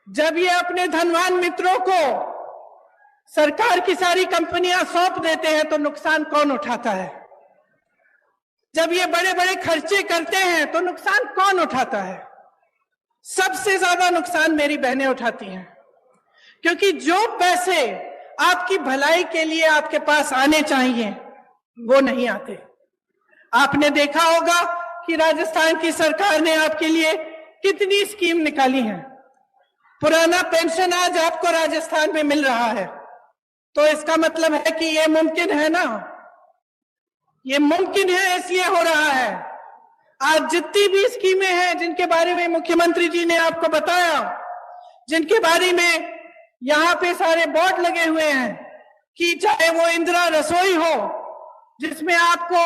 जब ये अपने धनवान मित्रों को सरकार की सारी कंपनियां सौंप देते हैं तो नुकसान कौन उठाता है? जब ये बड़े बड़े खर्चे करते हैं तो नुकसान कौन उठाता है? सबसे ज्यादा नुकसान मेरी बहनें उठाती हैं, क्योंकि जो पैसे आपकी भलाई के लिए आपके पास आने चाहिए वो नहीं आते। आपने देखा होगा कि राजस्थान की सरकार ने आपके लिए कितनी स्कीम निकाली है। पुराना पेंशन आज आपको राजस्थान में मिल रहा है, तो इसका मतलब है कि ये मुमकिन है ना, ये मुमकिन है इसलिए हो रहा है। आज जितनी भी स्कीमें हैं जिनके बारे में मुख्यमंत्री जी ने आपको बताया, जिनके बारे में यहाँ पे सारे बोर्ड लगे हुए हैं, कि चाहे वो इंदिरा रसोई हो जिसमें आपको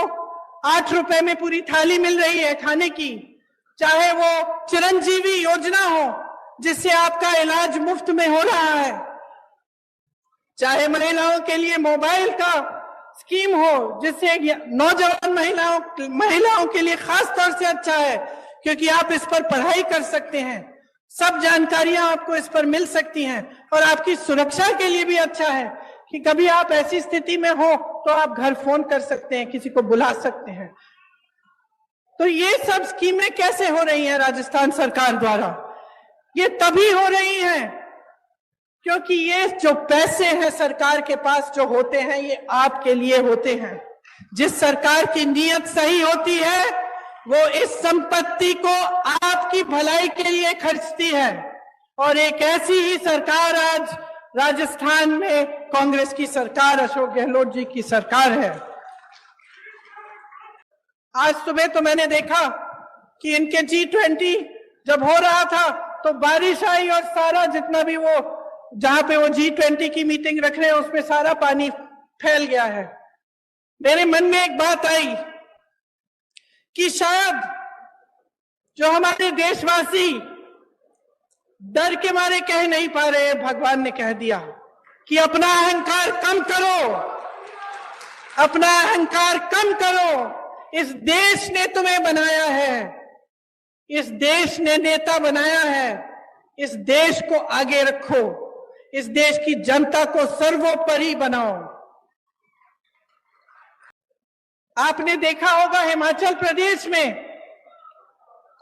8 रुपए में पूरी थाली मिल रही है खाने की, चाहे वो चिरंजीवी योजना हो जिससे आपका इलाज मुफ्त में हो रहा है, चाहे महिलाओं के लिए मोबाइल का स्कीम हो जिससे नौजवान महिलाओं के लिए खास तौर से अच्छा है क्योंकि आप इस पर पढ़ाई कर सकते हैं, सब जानकारियां आपको इस पर मिल सकती हैं, और आपकी सुरक्षा के लिए भी अच्छा है कि कभी आप ऐसी स्थिति में हो तो आप घर फोन कर सकते हैं, किसी को बुला सकते हैं। तो ये सब स्कीमें कैसे हो रही हैं राजस्थान सरकार द्वारा? ये तभी हो रही हैं क्योंकि ये जो पैसे हैं सरकार के पास जो होते हैं ये आपके लिए होते हैं। जिस सरकार की नीयत सही होती है वो इस संपत्ति को आपकी भलाई के लिए खर्चती है, और एक ऐसी ही सरकार आज राजस्थान में कांग्रेस की सरकार, अशोक गहलोत जी की सरकार है। आज सुबह तो मैंने देखा कि इनके G20 जब हो रहा था तो बारिश आई और सारा जितना भी वो जहां पे वो G20 की मीटिंग रख रहे हैं उसमें सारा पानी फैल गया है। मेरे मन में एक बात आई कि शायद जो हमारे देशवासी डर के मारे कह नहीं पा रहे, भगवान ने कह दिया कि अपना अहंकार कम करो, अपना अहंकार कम करो। इस देश ने तुम्हें बनाया है, इस देश ने नेता बनाया है, इस देश को आगे रखो, इस देश की जनता को सर्वोपरि बनाओ। आपने देखा होगा हिमाचल प्रदेश में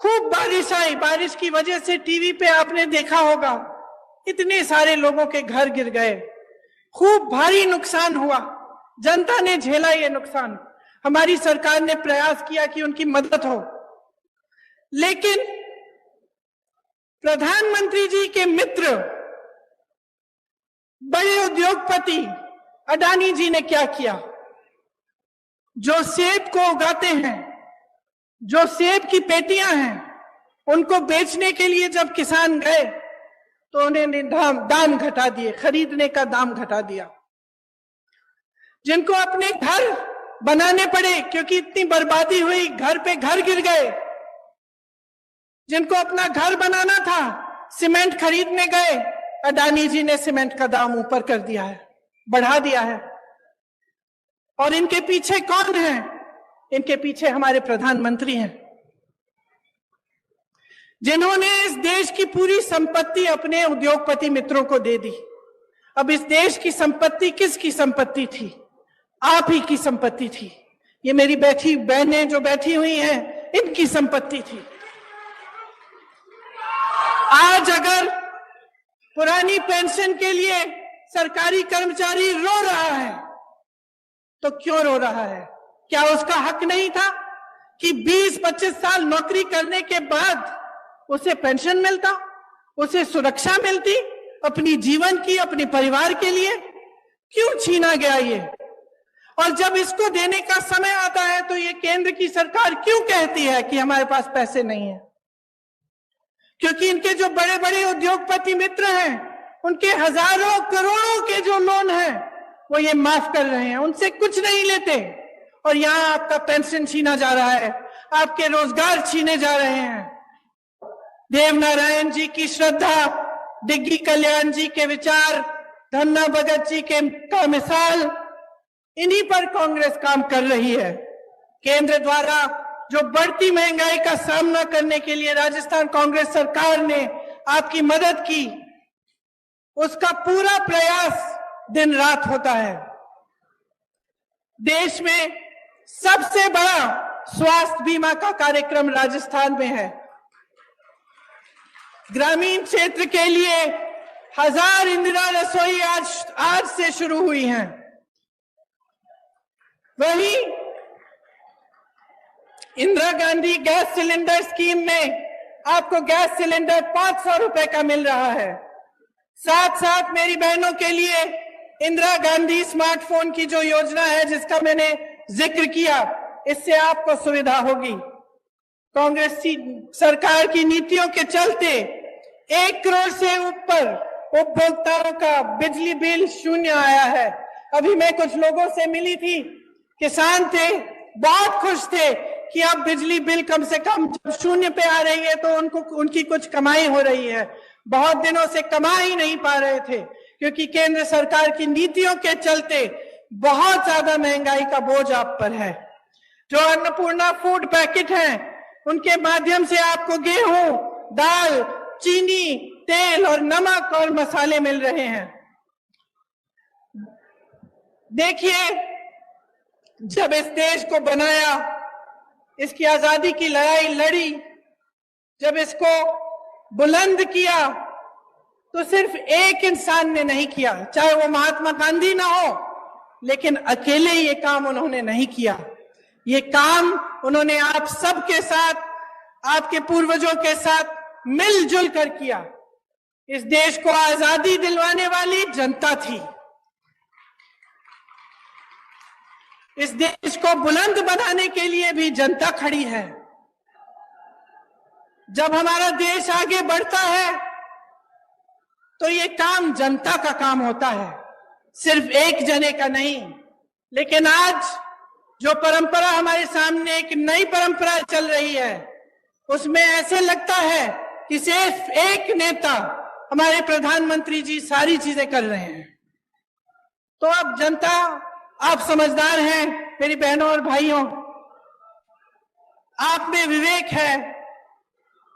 खूब बारिश आई, बारिश की वजह से टीवी पे आपने देखा होगा इतने सारे लोगों के घर गिर गए, खूब भारी नुकसान हुआ, जनता ने झेला ये नुकसान। हमारी सरकार ने प्रयास किया कि उनकी मदद हो, लेकिन प्रधानमंत्री जी के मित्र बड़े उद्योगपति अडानी जी ने क्या किया? जो सेब को उगाते हैं, जो सेब की पेटियां हैं, उनको बेचने के लिए जब किसान गए तो उन्होंने दाम घटा दिए, खरीदने का दाम घटा दिया। जिनको अपने घर बनाने पड़े क्योंकि इतनी बर्बादी हुई, घर पे घर गिर गए, जिनको अपना घर बनाना था सीमेंट खरीदने गए, अडानी जी ने सीमेंट का दाम ऊपर कर दिया है, बढ़ा दिया है। और इनके पीछे कौन है? इनके पीछे हमारे प्रधानमंत्री हैं, जिन्होंने इस देश की पूरी संपत्ति अपने उद्योगपति मित्रों को दे दी। अब इस देश की संपत्ति किसकी संपत्ति थी? आप ही की संपत्ति थी। ये मेरी बैठी बहनें जो बैठी हुई हैं, इनकी संपत्ति थी। आज अगर पुरानी पेंशन के लिए सरकारी कर्मचारी रो रहा है तो क्यों रो रहा है? क्या उसका हक नहीं था कि 20-25 साल नौकरी करने के बाद उसे पेंशन मिलता, उसे सुरक्षा मिलती अपनी जीवन की, अपने परिवार के लिए? क्यों छीना गया ये? और जब इसको देने का समय आता है तो ये केंद्र की सरकार क्यों कहती है कि हमारे पास पैसे नहीं है? क्योंकि इनके जो बड़े बड़े उद्योगपति मित्र हैं उनके हजारों करोड़ों के जो लोन हैं वो ये माफ कर रहे हैं, उनसे कुछ नहीं लेते, और यहाँ आपका पेंशन छीना जा रहा है, आपके रोजगार छीने जा रहे हैं। देवनारायण जी की श्रद्धा, डिग्गी कल्याण जी के विचार, धन्ना भगत जी का मिसाल, इन्हीं पर कांग्रेस काम कर रही है। केंद्र द्वारा जो बढ़ती महंगाई का सामना करने के लिए राजस्थान कांग्रेस सरकार ने आपकी मदद की, उसका पूरा प्रयास दिन रात होता है। देश में सबसे बड़ा स्वास्थ्य बीमा का कार्यक्रम राजस्थान में है। ग्रामीण क्षेत्र के लिए 1000 इंदिरा रसोई आज से शुरू हुई हैं। वहीं Indira Gandhi gas cylinder scheme में आपको गैस सिलेंडर 500 रुपए का मिल रहा है। साथ साथ मेरी बहनों के लिए इंदिरा गांधी स्मार्टफोन की जो योजना है, जिसका मैंने जिक्र किया, इससे आपको सुविधा होगी। कांग्रेस सरकार की नीतियों के चलते 1 करोड़ से ऊपर उपभोक्ताओं का बिजली बिल शून्य आया है। अभी मैं कुछ लोगों से मिली थी, किसान थे, बहुत खुश थे कि अब बिजली बिल कम से कम शून्य पे आ रही है तो उनकी कुछ कमाई हो रही है। बहुत दिनों से कमा ही नहीं पा रहे थे क्योंकि केंद्र सरकार की नीतियों के चलते बहुत ज्यादा महंगाई का बोझ आप पर है। जो अन्नपूर्णा फूड पैकेट हैं, उनके माध्यम से आपको गेहूं, दाल, चीनी, तेल और नमक और मसाले मिल रहे हैं। देखिए, जब इस देश को बनाया, इसकी आजादी की लड़ाई लड़ी, जब इसको बुलंद किया, तो सिर्फ एक इंसान ने नहीं किया, चाहे वो महात्मा गांधी ना हो, लेकिन अकेले ये काम उन्होंने नहीं किया। ये काम उन्होंने आप सबके साथ, आपके पूर्वजों के साथ मिलजुल कर किया। इस देश को आजादी दिलवाने वाली जनता थी। इस देश को बुलंद बनाने के लिए भी जनता खड़ी है। जब हमारा देश आगे बढ़ता है तो ये काम जनता का काम होता है, सिर्फ एक जने का नहीं। लेकिन आज जो परंपरा हमारे सामने, एक नई परंपरा चल रही है, उसमें ऐसे लगता है कि सिर्फ एक नेता, हमारे प्रधानमंत्री जी, सारी चीजें कर रहे हैं। तो अब जनता, आप समझदार हैं मेरी बहनों और भाइयों, आप में विवेक है,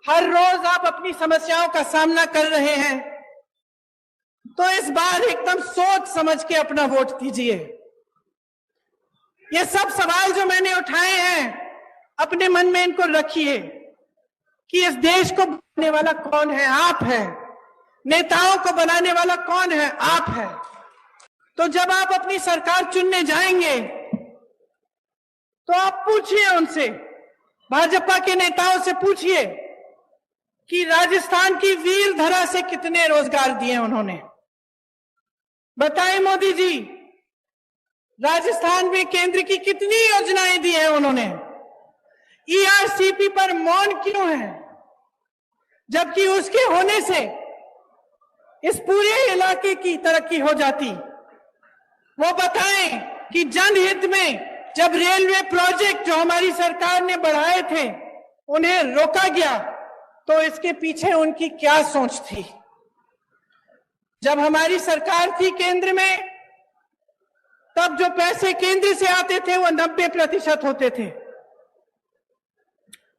हर रोज आप अपनी समस्याओं का सामना कर रहे हैं, तो इस बार एकदम सोच समझ के अपना वोट दीजिए। ये सब सवाल जो मैंने उठाए हैं, अपने मन में इनको रखिए कि इस देश को बनाने वाला कौन है? आप हैं। नेताओं को बनाने वाला कौन है? आप हैं। तो जब आप अपनी सरकार चुनने जाएंगे तो आप पूछिए उनसे, भाजपा के नेताओं से पूछिए कि राजस्थान की वीर धरा से कितने रोजगार दिए उन्होंने। बताएं मोदी जी, राजस्थान में केंद्र की कितनी योजनाएं दी हैं उन्होंने। ईआरसीपी पर मौन क्यों है, जबकि उसके होने से इस पूरे इलाके की तरक्की हो जाती। वो बताएं कि जनहित में जब रेलवे प्रोजेक्ट जो हमारी सरकार ने बढ़ाए थे उन्हें रोका गया तो इसके पीछे उनकी क्या सोच थी। जब हमारी सरकार थी केंद्र में, तब जो पैसे केंद्र से आते थे वो 90% होते थे।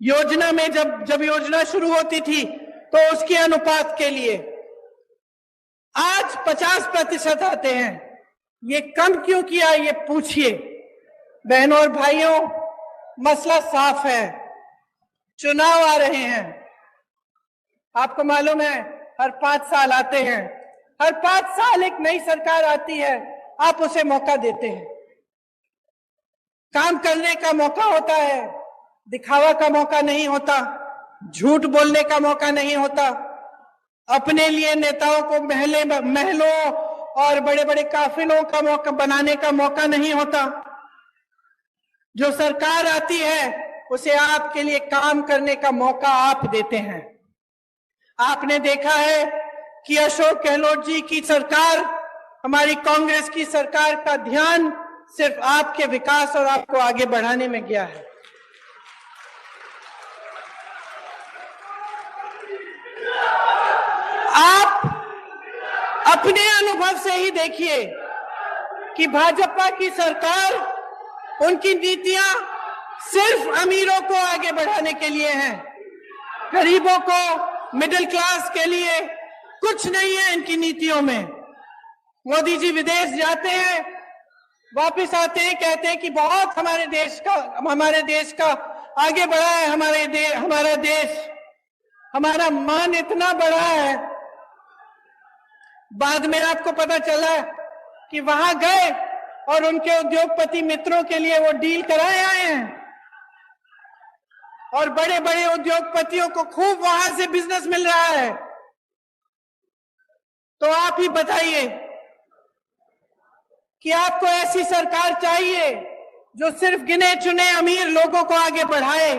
योजना में जब योजना शुरू होती थी तो उसके अनुपात के लिए आज 50% आते हैं। ये कम क्यों किया, ये पूछिए। बहनों और भाइयों, मसला साफ है, चुनाव आ रहे हैं। आपको मालूम है, हर 5 साल आते हैं, हर 5 साल एक नई सरकार आती है, आप उसे मौका देते हैं। काम करने का मौका होता है, दिखावा का मौका नहीं होता, झूठ बोलने का मौका नहीं होता, अपने लिए नेताओं को महलों और बड़े बड़े काफिलों का मौका बनाने का मौका नहीं होता। जो सरकार आती है उसे आपके लिए काम करने का मौका आप देते हैं। आपने देखा है कि अशोक गहलोत जी की सरकार, हमारी कांग्रेस की सरकार का ध्यान सिर्फ आपके विकास और आपको आगे बढ़ाने में गया है। आप अपने अनुभव से ही देखिए कि भाजपा की सरकार, उनकी नीतियां सिर्फ अमीरों को आगे बढ़ाने के लिए हैं, गरीबों को, मिडिल क्लास के लिए, कुछ नहीं है इनकी नीतियों में। मोदी जी विदेश जाते हैं, वापस आते हैं, कहते हैं कि बहुत हमारे देश का आगे बढ़ा है, हमारा देश, हमारा मान इतना बड़ा है। बाद में आपको पता चला कि वहां गए और उनके उद्योगपति मित्रों के लिए वो डील कराए आए हैं और बड़े बड़े उद्योगपतियों को खूब वहां से बिजनेस मिल रहा है। तो आप ही बताइए कि आपको ऐसी सरकार चाहिए जो सिर्फ गिने चुने अमीर लोगों को आगे बढ़ाए,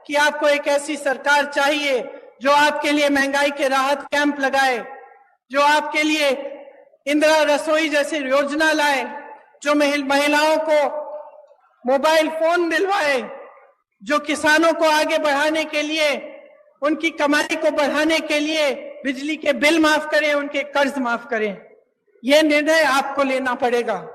कि आपको एक ऐसी सरकार चाहिए जो आपके लिए महंगाई के राहत कैंप लगाए, जो आपके लिए इंदिरा रसोई जैसी योजना लाए, जो महिलाओं को मोबाइल फोन दिलवाए, जो किसानों को आगे बढ़ाने के लिए, उनकी कमाई को बढ़ाने के लिए बिजली के बिल माफ करें, उनके कर्ज माफ करें। यह निर्णय आपको लेना पड़ेगा।